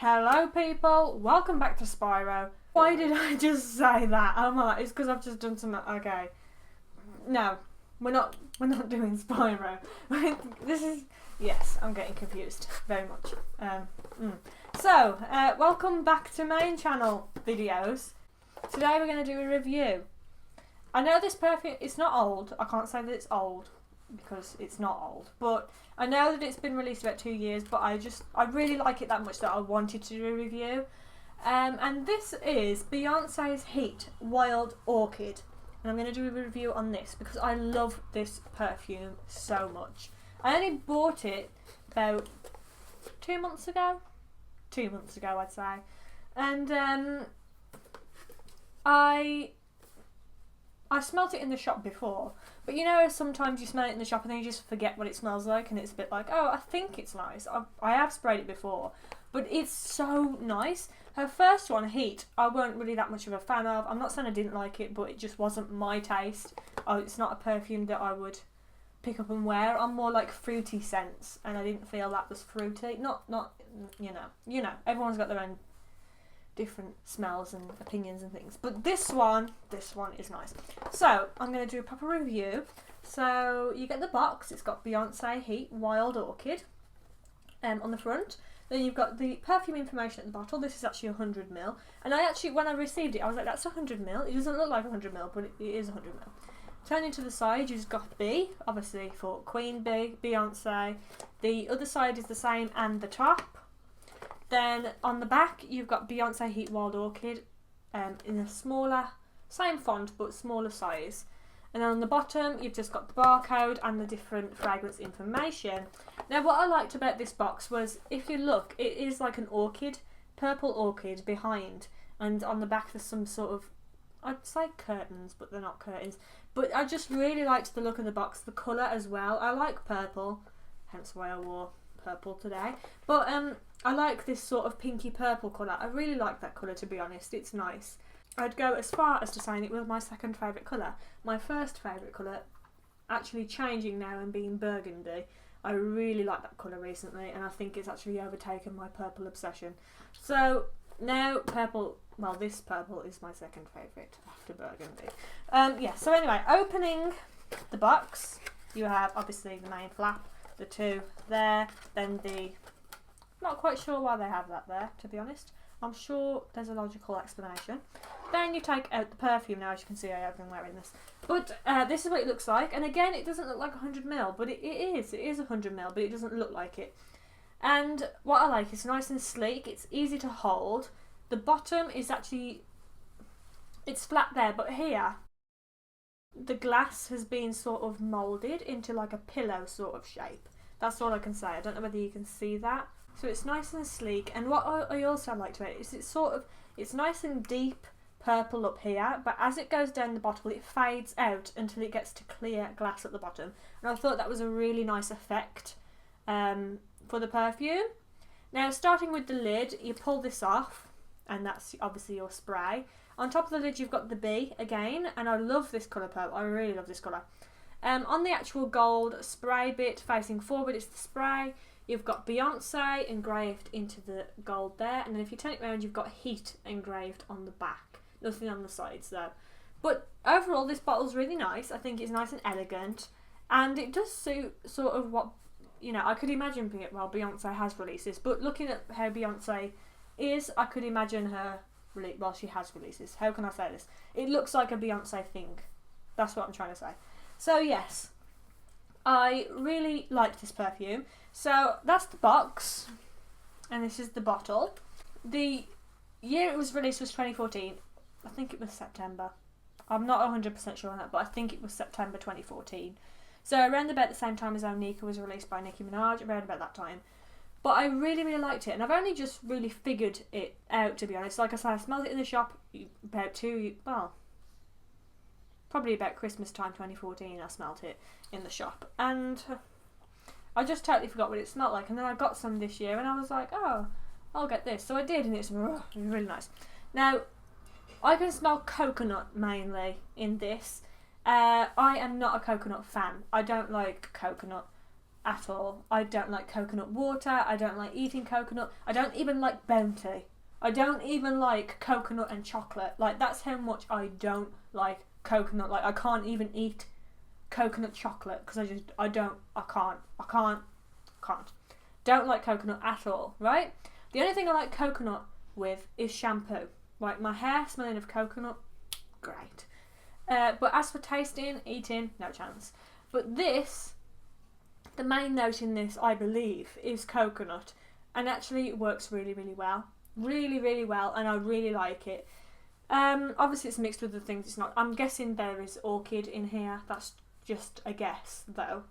Hello people, welcome back to Spyro. Why did I just say that? Oh my, it's because I've just done something. Okay. No, we're not doing Spyro. This is, yes, I'm getting confused very much. So, welcome back to main channel videos. Today we're going to do a review. I know this perfume, it's not old. I can't say that it's old because it's not old, but I know that it's been released about 2 years, but I really like it that much that I wanted to do a review. And this is Beyonce's Heat Wild Orchid, and I'm going to do a review on this because I love this perfume so much. I only bought it about 2 months ago. 2 months ago, I'd say. And I smelt it in the shop before, but you know, sometimes you smell it in the shop and then you just forget what it smells like, and it's a bit like, oh, I think it's nice. I have sprayed it before, but it's so nice. Her first one, Heat, I weren't really that much of a fan of. I'm not saying I didn't like it, but it just wasn't my taste. It's not a perfume that I would pick up and wear. I'm more like fruity scents, and I didn't feel that was fruity. Not you know, everyone's got their own different smells and opinions and things, but this one is nice. So I'm going to do a proper review. So you get the box. It's got Beyonce Heat Wild Orchid on the front. Then you've got the perfume information at the bottle. This is actually 100ml, and I actually, when I received it, I was like, that's 100ml. It doesn't look like 100ml, but it is 100ml. Turning to the side, you've got B, obviously for Queen Bee, Beyonce. The other side is the same, and the top. Then on the back, you've got Beyonce Heat Wild Orchid in a smaller, same font but smaller size. And then on the bottom, you've just got the barcode and the different fragrance information. Now, what I liked about this box was, if you look, it is like an orchid, purple orchid behind, and on the back there's some sort of, I'd say curtains, but they're not curtains. But I just really liked the look of the box, the colour as well. I like purple, hence why I wore purple today. But I like this sort of pinky purple colour. I really like that colour, to be honest. It's nice. I'd go as far as to saying it was my second favourite colour. My first favourite colour actually changing now and being burgundy. I really like that colour recently, and I think it's actually overtaken my purple obsession. So now purple, well, this purple is my second favourite after burgundy. Yeah, so anyway, opening the box, you have obviously the main flap, the two there, then the, not quite sure why they have that there, to be honest. I'm sure there's a logical explanation. Then you take out the perfume. Now, as you can see, I have been wearing this. But this is what it looks like. And again, it doesn't look like 100ml, but it is 100ml, but it doesn't look like it. And what I like, it's nice and sleek. It's easy to hold. The bottom is actually, it's flat there, but here, the glass has been sort of moulded into like a pillow sort of shape. That's all I can say. I don't know whether you can see that. So it's nice and sleek, and what I also liked about it is it's nice and deep purple up here, but as it goes down the bottle it fades out until it gets to clear glass at the bottom, and I thought that was a really nice effect for the perfume. Now, starting with the lid, you pull this off, and that's obviously your spray. On top of the lid you've got the B again, and I love this colour purple. I really love this colour. On the actual gold spray bit facing forward, it's the spray. You've got Beyonce engraved into the gold there, and then if you turn it around, you've got Heat engraved on the back. Nothing on the sides though. But overall, this bottle's really nice. I think it's nice and elegant, and it does suit sort of what, you know, I could imagine, well, Beyonce has releases, but looking at how Beyonce is, I could imagine her, well, she has releases. How can I say this? It looks like a Beyonce thing. That's what I'm trying to say. So yes, I really like this perfume. So that's the box, and this is the bottle. The year it was released was 2014. I think it was September. I'm not 100% sure on that, but I think it was September 2014. So around about the same time as Onika was released by Nicki Minaj, around about that time. But I really, really liked it, and I've only just really figured it out, to be honest. Like I said, I smelled it in the shop about probably about Christmas time 2014 I smelled it in the shop, and I just totally forgot what it smelled like, and then I got some this year and I was like, oh, I'll get this. So I did, and it's really nice. Now, I can smell coconut mainly in this. I am not a coconut fan. I don't like coconut. at all. I don't like coconut water. I don't like eating coconut. I don't even like Bounty. I don't even like coconut and chocolate. Like, that's how much I don't like coconut. Like, I can't even eat coconut chocolate because I can't. Don't like coconut at all, right? The only thing I like coconut with is shampoo. Like, my hair smelling of coconut, great. But as for tasting, eating, no chance. But this, the main note in this, I believe, is coconut. And actually it works really, really well. Really, really well, and I really like it. Obviously it's mixed with the things it's not. I'm guessing there is orchid in here. That's just a guess, though.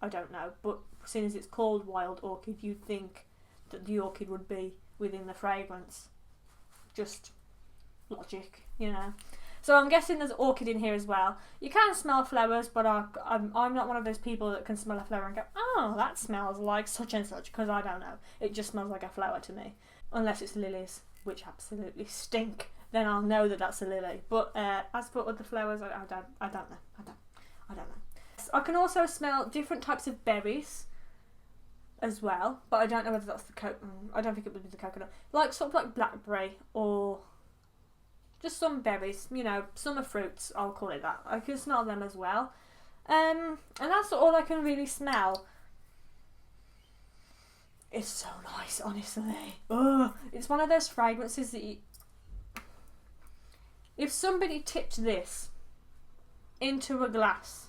I don't know. But seeing as it's called wild orchid, you'd think that the orchid would be within the fragrance. Just logic, you know. So I'm guessing there's orchid in here as well. You can smell flowers, but I'm not one of those people that can smell a flower and go, oh, that smells like such and such, because I don't know. It just smells like a flower to me. Unless it's lilies, which absolutely stink. Then I'll know that that's a lily. But as for other flowers, I don't know. I can also smell different types of berries as well, but I don't know whether that's the I don't think it would be the coconut. Like, sort of like blackberry or just some berries, you know, summer fruits, I'll call it that. I can smell them as well. And that's all I can really smell. It's so nice, honestly. Ugh. It's one of those fragrances that you... If somebody tipped this into a glass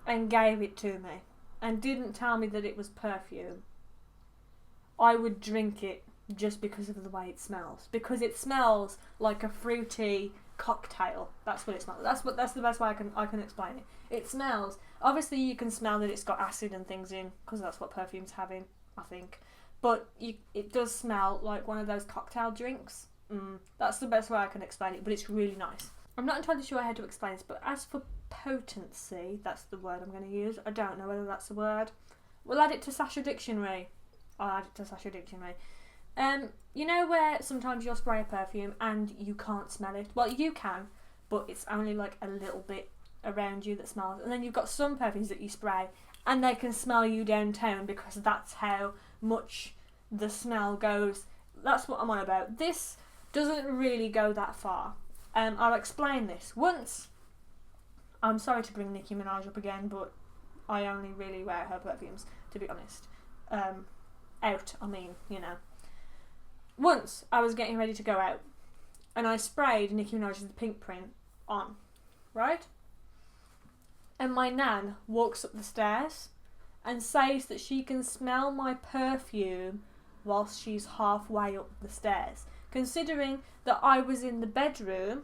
and gave it to me and didn't tell me that it was perfume, I would drink it just because of the way it smells. Because it smells like a fruity cocktail. That's what it smells. That's the best way I can explain it. It smells... Obviously you can smell that it's got acid and things in, because that's what perfume's having, I think. But it does smell like one of those cocktail drinks. That's the best way I can explain it, but it's really nice. I'm not entirely sure how to explain this, but as for potency, that's the word I'm going to use. I don't know whether that's a word. We'll add it to Sacha Dictionary. I'll add it to Sacha Dictionary. You know where sometimes you'll spray a perfume and you can't smell it? Well, you can, but it's only like a little bit around you that smells. And then you've got some perfumes that you spray and they can smell you downtown because that's how much the smell goes. That's what I'm on about. This doesn't really go that far. I'll explain this. Once, I'm sorry to bring Nicki Minaj up again, but I only really wear her perfumes, to be honest. You know. Once, I was getting ready to go out, and I sprayed Nicki Minaj's The Pink Print on, right? And my nan walks up the stairs and says that she can smell my perfume whilst she's halfway up the stairs. Considering that I was in the bedroom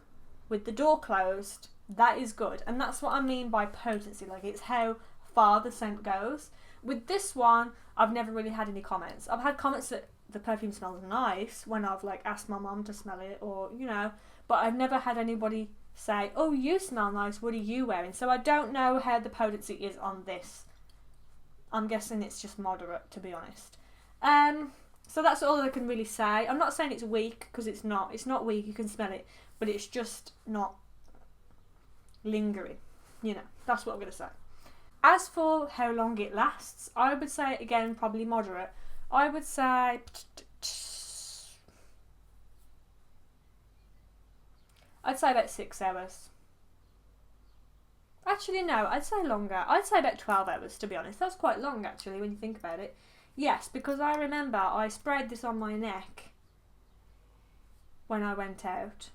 with the door closed, that is good. And that's what I mean by potency. Like, it's how far the scent goes. With this one, I've never really had any comments. I've had comments that the perfume smells nice when I've like asked my mum to smell it, or, you know, but I've never had anybody say, oh, you smell nice, what are you wearing? So I don't know how the potency is on this. I'm guessing it's just moderate, to be honest. So that's all I can really say. I'm not saying it's weak, because it's not. It's not weak, you can smell it, but it's just not lingering. You know, that's what I'm going to say. As for how long it lasts, I would say, again, probably moderate. I would say... I'd say about 6 hours. Actually, no, I'd say longer. I'd say about 12 hours, to be honest. That's quite long, actually, when you think about it. Yes, because I remember I sprayed this on my neck when I went out.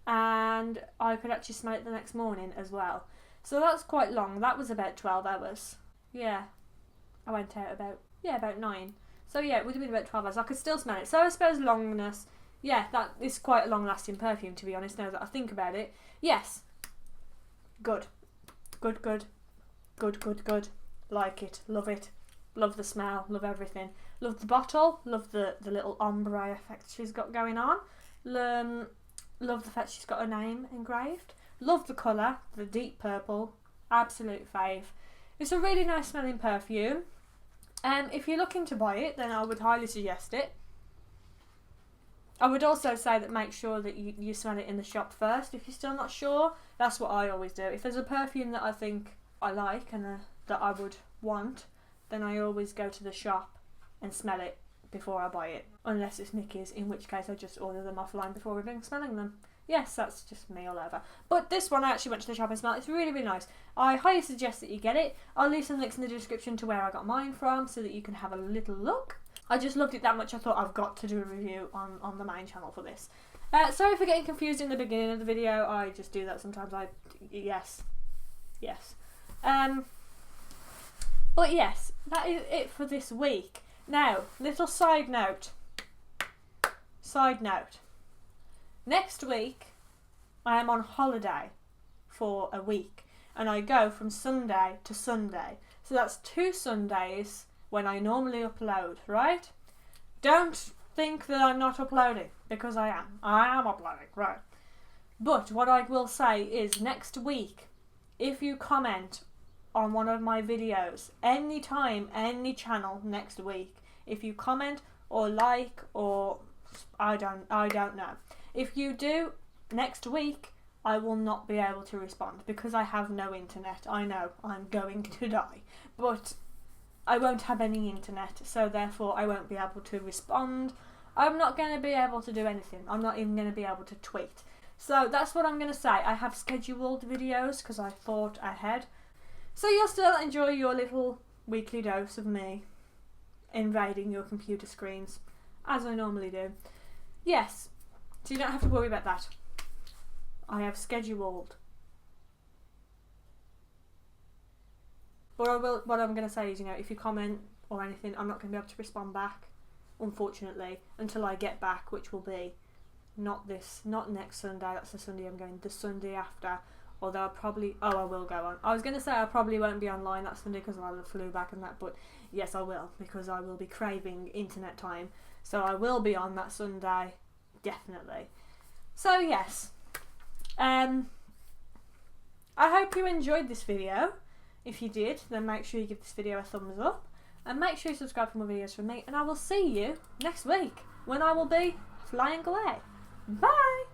And I could actually smell it the next morning as well. So that's quite long. That was about 12 hours. Yeah. I went out about 9. So yeah, it would have been about 12 hours. I could still smell it. So I suppose longness... Yeah, that is quite a long-lasting perfume, to be honest, now that I think about it. Yes. Good. Good, good. Good, good, good. Like it. Love it. Love the smell. Love everything. Love the bottle. Love the little ombre effect she's got going on. Love the fact she's got her name engraved. Love the colour. The deep purple. Absolute fave. It's a really nice smelling perfume. If you're looking to buy it, then I would highly suggest it. I would also say that make sure that you smell it in the shop first. If you're still not sure, that's what I always do. If there's a perfume that I think I like and that I would want, then I always go to the shop and smell it before I buy it. Unless it's Nicky's, in which case I just order them offline before even smelling them. Yes, that's just me all over. But this one I actually went to the shop and smelled. It's really, really nice. I highly suggest that you get it. I'll leave some links in the description to where I got mine from so that you can have a little look. I just loved it that much I thought I've got to do a review on the main channel for this. Sorry for getting confused in the beginning of the video. I just do that sometimes. Yes. But yes, that is it for this week. Now, little side note. Next week, I am on holiday for a week, and I go from Sunday to Sunday. So that's 2 Sundays when I normally upload, right? Don't think that I'm not uploading, because I am. I am uploading, right? But what I will say is next week, if you comment on one of my videos, anytime, any channel next week, if you comment or like or I don't know. If you do, next week I will not be able to respond because I have no internet. I know, I'm going to die. But I won't have any internet, so therefore I won't be able to respond. I'm not going to be able to do anything. I'm not even going to be able to tweet. So that's what I'm going to say. I have scheduled videos because I thought ahead. So you'll still enjoy your little weekly dose of me invading your computer screens, as I normally do. Yes, so you don't have to worry about that. I have scheduled. What I'm going to say is, if you comment or anything, I'm not going to be able to respond back, unfortunately, until I get back, which will be not next Sunday, that's the Sunday I'm going, the Sunday after, although I will go on. I was going to say I probably won't be online that Sunday because I flew back and that, but yes I will, because I will be craving internet time, so I will be on that Sunday, definitely. So yes, I hope you enjoyed this video. If you did, then make sure you give this video a thumbs up, and make sure you subscribe for more videos from me, and I will see you next week when I will be flying away. Bye!